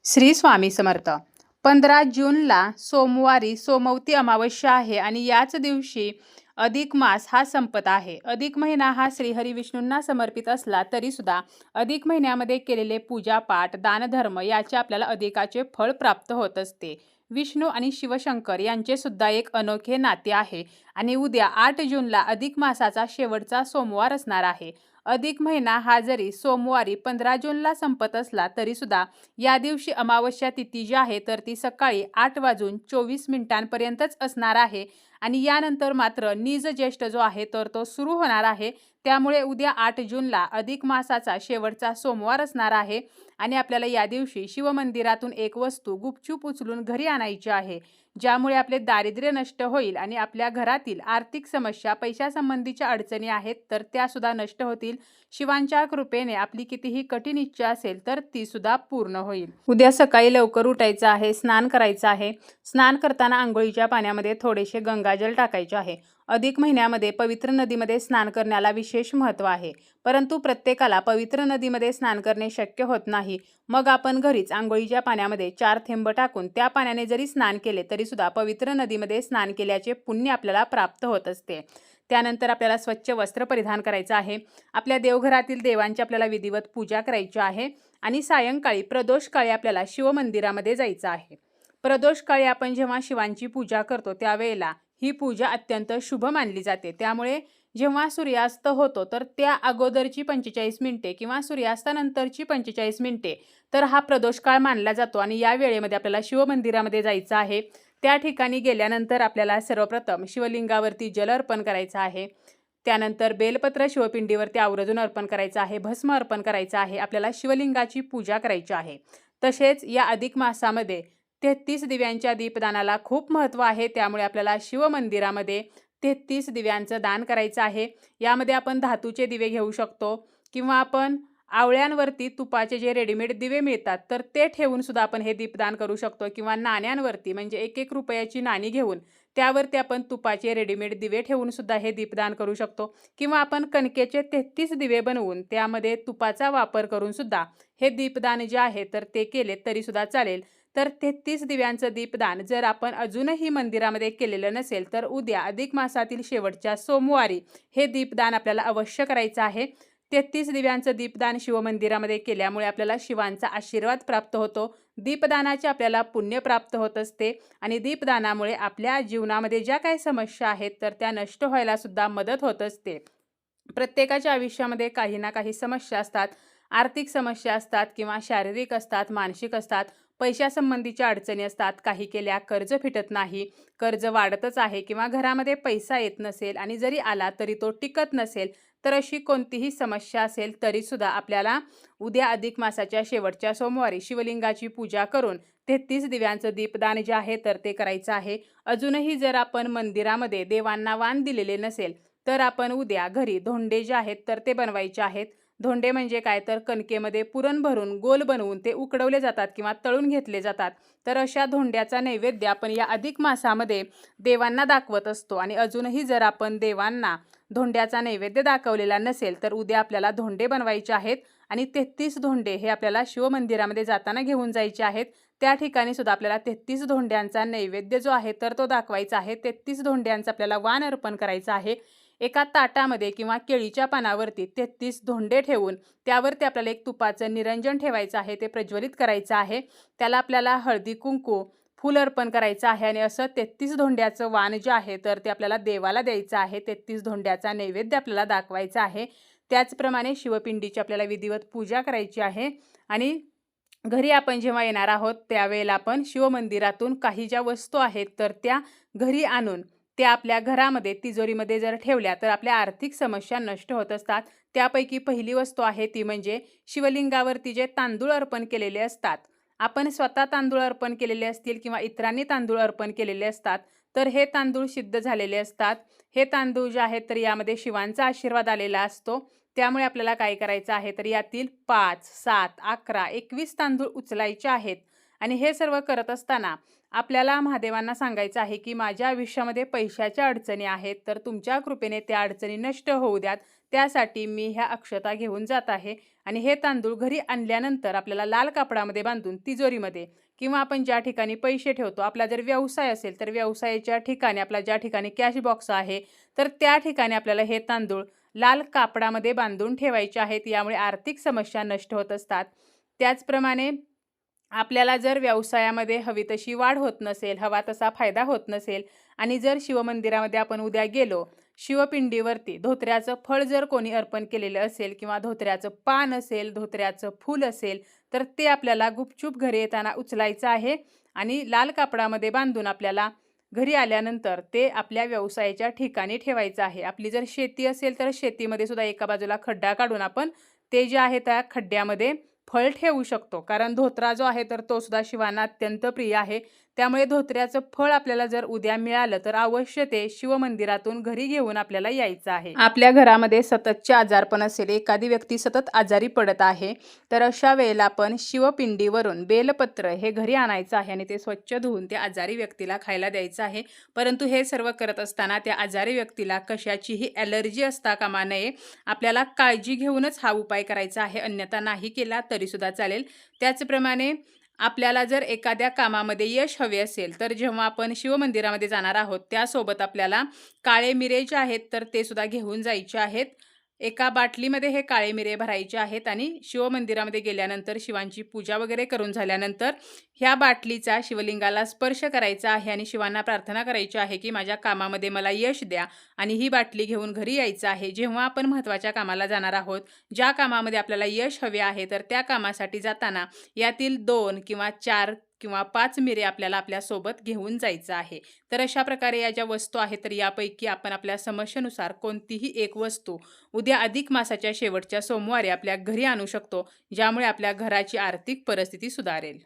श्री स्वामी समर्थ. 15 जूनला सोमवारी सोमवती अमावस्या आहे आणि याच दिवशी अधिक मास हा संपत आहे. अधिक महिना हा श्रीहरी विष्णूंना समर्पित असला तरी सुद्धा अधिक महिन्यामध्ये केलेले पूजापाठ, दानधर्म याचे आपल्याला अधिकाचे फळ प्राप्त होत असते. विष्णू आणि शिवशंकर यांचे सुद्धा एक अनोखे नाते आहे आणि उद्या 8 जूनला अधिक मासाचा शेवटचा सोमवार असणार आहे. अधिक महिना हा जरी सोमवारी 15 जूनला संपत असला तरी सुद्धा या दिवशी अमावस्या तिथी जी आहे तर ती सकाळी 8:24 असणार आहे आणि यानंतर मात्र नीज ज्येष्ठ जो आहे तर तो सुरू होणार आहे. त्यामुळे उद्या 8 जूनला अधिक मासाचा शेवटचा सोमवार असणार आहे आणि आपल्याला या दिवशी शिवमंदिरातून एक वस्तू गुपचूप उचलून घरी आणायची आहे, ज्यामुळे आपले दारिद्र्य नष्ट होईल आणि आपल्या घरातील आर्थिक समस्या, पैशासंबंधीच्या अडचणी आहेत तर त्या सुद्धा नष्ट होतील. शिवांच्या कृपेने आपली कितीही कठीण इच्छा असेल तर ती सुद्धा पूर्ण होईल. उद्या सकाळी लवकर उठायचं आहे, स्नान करायचं आहे. स्नान करताना आंघोळीच्या पाण्यामध्ये थोडेसे गंगाजल टाकायचे आहे. अधिक महिन्यामध्ये पवित्र नदीमध्ये स्नान करण्याला विशेष महत्त्व आहे, परंतु प्रत्येकाला पवित्र नदीमध्ये स्नान करणे शक्य होत नाही. मग आपण घरीच आंघोळीच्या पाण्यामध्ये 4 थेंब टाकून त्या पाण्याने जरी स्नान केले तरी सुद्धा पवित्र नदीमध्ये स्नान केल्याचे पुण्य आपल्याला प्राप्त होत असते. त्यानंतर आपल्याला स्वच्छ वस्त्र परिधान करायचं आहे. आपल्या देवघरातील देवांची आपल्याला विधिवत पूजा करायची आहे आणि सायंकाळी प्रदोषकाळी आपल्याला शिवमंदिरामध्ये जायचं आहे. प्रदोषकाळी आपण जेव्हा शिवांची पूजा करतो त्यावेळेला ही पूजा अत्यंत शुभ मानली जाते. त्यामुळे जेव्हा सूर्यास्त होतो तर त्या अगोदरची 45 मिनिटे किंवा सूर्यास्तानंतरची 45 मिनिटे तर हा प्रदोषकाळ मानला जातो आणि या वेळेमध्ये आपल्याला शिवमंदिरामध्ये जायचं आहे. त्या ठिकाणी गेल्यानंतर आपल्याला सर्वप्रथम शिवलिंगावरती जल अर्पण करायचं आहे. त्यानंतर बेलपत्र शिवपिंडीवरती आवर्जून अर्पण करायचं आहे. भस्म अर्पण करायचं आहे. आपल्याला शिवलिंगाची पूजा करायची आहे. तसेच या अधिक मासामध्ये 33 दिव्यांच्या दीपदानाला खूप महत्त्व आहे. त्यामुळे आपल्याला शिवमंदिरामध्ये 33 दिव्यांचं दान करायचं आहे. यामध्ये आपण धातूचे दिवे घेऊ शकतो किंवा आपण आवळ्यांवरती तुपाचे जे रेडीमेड दिवे मिळतात तर ते ठेवून सुद्धा आपण हे दीपदान करू शकतो किंवा नाण्यांवरती म्हणजे 1-1 रुपयाची नाणी घेऊन त्यावरती आपण तुपाचे रेडीमेड दिवे ठेवून सुद्धा हे दीपदान करू शकतो किंवा आपण कणकेचे 33 दिवे बनवून त्यामध्ये तुपाचा वापर करून सुद्धा हे दीपदान जे आहे तर ते केले तरी सुद्धा चालेल. तर 33 दिव्यांचं दीपदान जर आपण अजूनही मंदिरामध्ये केलेलं नसेल तर उद्या अधिक मासातील शेवटच्या सोमवारी हे दीपदान आपल्याला अवश्य करायचं आहे. 33 दिव्यांचं दीपदान शिवमंदिरामध्ये केल्यामुळे आपल्याला शिवांचा आशीर्वाद प्राप्त होतो. दीपदानाचे आपल्याला पुण्य प्राप्त होत असते आणि दीपदानामुळे आपल्या जीवनामध्ये ज्या काही समस्या आहेत तर त्या नष्ट व्हायला सुद्धा मदत होत असते. प्रत्येकाच्या आयुष्यामध्ये काही ना काही समस्या असतात. आर्थिक समस्या असतात किंवा शारीरिक असतात, मानसिक असतात, पैशासंबंधीच्या अडचणी असतात. काही केल्या कर्ज फिटत नाही, कर्ज वाढतच आहे किंवा घरामध्ये पैसा येत नसेल आणि जरी आला तरी तो टिकत नसेल, तर अशी कोणतीही समस्या असेल तरी सुद्धा आपल्याला उद्या अधिक मासाच्या शेवटच्या सोमवारी शिवलिंगाची पूजा करून 33 दिव्यांचं दीपदान जे आहे तर ते करायचं आहे. अजूनही जर आपण मंदिरामध्ये देवांना वाण दिलेले नसेल तर आपण उद्या घरी धोंडे जे आहेत तर ते बनवायचे आहेत. धोंडे म्हणजे काय तर कणकेमध्ये पुरण भरून गोल बनवून ते उकडवले जातात किंवा तळून घेतले जातात. तर अशा धोंड्याचा नैवेद्य आपण या अधिक मासामध्ये देवांना दाखवत असतो आणि अजूनही जर आपण देवांना धोंड्याचा नैवेद्य दाखवलेला नसेल तर उद्या आपल्याला धोंडे बनवायचे आहेत आणि 33 धोंडे हे आपल्याला शिवमंदिरामध्ये जाताना घेऊन जायचे आहेत. त्या ठिकाणी सुद्धा आपल्याला 33 धोंड्यांचा नैवेद्य जो आहे तर तो दाखवायचा आहे. 33 धोंड्यांचा आपल्याला वाण अर्पण करायचा आहे. एका ताटामध्ये किंवा केळीच्या पानावरती 33 धोंडे ठेवून त्यावरती आपल्याला एक तुपाचं निरंजन ठेवायचं आहे, ते प्रज्वलित करायचं आहे. त्याला आपल्याला हळदी कुंकू फूल अर्पण करायचं आहे आणि असं 33 धोंड्याचं वाण जे आहे तर ते आपल्याला देवाला द्यायचं आहे. 33 धोंड्याचा नैवेद्य आपल्याला दाखवायचा आहे. त्याचप्रमाणे शिवपिंडीची आपल्याला विधिवत पूजा करायची आहे आणि घरी आपण जेव्हा येणार आहोत त्यावेळेला आपण शिवमंदिरातून काही ज्या वस्तू आहेत तर त्या घरी आणून त्या आपल्या घरामध्ये तिजोरीमध्ये जर ठेवल्या तर आपल्या आर्थिक समस्या नष्ट होत असतात. त्यापैकी पहिली वस्तू आहे ती म्हणजे शिवलिंगावरती जे तांदूळ अर्पण केलेले असतात. आपण स्वतः तांदूळ अर्पण केलेले असतील किंवा इतरांनी तांदूळ अर्पण केलेले असतात तर हे तांदूळ सिद्ध झालेले असतात. हे तांदूळ जे आहेत तर यामध्ये शिवांचा आशीर्वाद आलेला असतो. त्यामुळे आपल्याला काय करायचं आहे तर यातील 5, 7, 11, 21 तांदूळ उचलायचे आहेत आणि हे सर्व करत असताना आपल्याला महादेवांना सांगायचं आहे की माझ्या आयुष्यामध्ये पैशाच्या अडचणी आहेत, तर तुमच्या कृपेने त्या अडचणी नष्ट होऊ द्यात. त्यासाठी मी ह्या अक्षता घेऊन जात आहे. आणि हे तांदूळ घरी आणल्यानंतर आपल्याला लाल कापडामध्ये बांधून तिजोरीमध्ये किंवा आपण ज्या ठिकाणी पैसे ठेवतो, आपला जर व्यवसाय असेल तर व्यवसायाच्या ठिकाणी, आपला ज्या ठिकाणी कॅश बॉक्स आहे तर त्या ठिकाणी आपल्याला हे तांदूळ लाल कापडामध्ये बांधून ठेवायचे आहेत. यामुळे आर्थिक समस्या नष्ट होत असतात. त्याचप्रमाणे आपल्याला जर व्यवसायामध्ये हवी तशी वाढ होत नसेल, हवा तसा फायदा होत नसेल आणि जर शिवमंदिरामध्ये आपण उद्या गेलो, शिवपिंडीवरती धोत्र्याचं फळ जर कोणी अर्पण केलेलं असेल किंवा धोत्र्याचं पान असेल, धोत्र्याचं फूल असेल, तर ते आपल्याला गुपचूप घरी येताना उचलायचं आहे आणि लाल कापडामध्ये बांधून आपल्याला घरी आल्यानंतर ते आपल्या व्यवसायाच्या ठिकाणी ठेवायचं आहे. आपली जर शेती असेल तर शेतीमध्ये सुद्धा एका बाजूला खड्डा काढून आपण ते जे आहे त्या खड्ड्यामध्ये फळ ठेवू शकतो. कारण धोत्रा जो आहे तर तो सुद्धा शिवांना अत्यंत प्रिय आहे. त्यामुळे धोत्र्याचं फळ आपल्याला जर उद्या मिळालं तर अवश्य ते शिवमंदिरातून घरी घेऊन आपल्याला यायचं आहे. आपल्या घरामध्ये सततचे आजारपण असेल, एखादी व्यक्ती सतत आजारी पडत आहे, तर अशा वेळेला आपण शिवपिंडीवरून बेलपत्र हे घरी आणायचं आहे आणि ते स्वच्छ धुवून त्या आजारी व्यक्तीला खायला द्यायचं आहे. परंतु हे सर्व करत असताना त्या आजारी व्यक्तीला कशाचीही ॲलर्जी असता कामा नये. आपल्याला काळजी घेऊनच हा उपाय करायचा आहे, अन्यथा नाही केला तरीसुद्धा चालेल. त्याचप्रमाणे आपल्याला जर एखाद्या कामामध्ये यश हवे असेल तर जेव्हा आपण शिवमंदिरामध्ये जाणार आहोत त्यासोबत आपल्याला काळे मिरे जे आहेत तर ते सुद्धा घेऊन जायचे आहेत. एका बाटलीमध्ये हे काळे मिरे भरायचे आहेत आणि शिवमंदिरामध्ये गेल्यानंतर शिवांची पूजा वगैरे करून झाल्यानंतर ह्या बाटलीचा शिवलिंगाला स्पर्श करायचा आहे आणि शिवांना प्रार्थना करायची आहे की माझ्या कामामध्ये मला यश द्या आणि ही बाटली घेऊन घरी यायचं आहे. जेव्हा आपण महत्त्वाच्या कामाला जाणार आहोत, ज्या कामामध्ये आपल्याला यश हवे आहे, तर त्या कामासाठी जाताना यातील 2 किंवा 4 किंवा 5 मिरे आपल्याला आपल्यासोबत घेऊन जायचं आहे. तर अशा प्रकारे या ज्या वस्तू आहेत तर यापैकी आपण आपल्या समस्येनुसार कोणतीही एक वस्तू उद्या अधिक मासाच्या शेवटच्या सोमवारी आपल्या घरी आणू शकतो, ज्यामुळे आपल्या घराची आर्थिक परिस्थिती सुधारेल.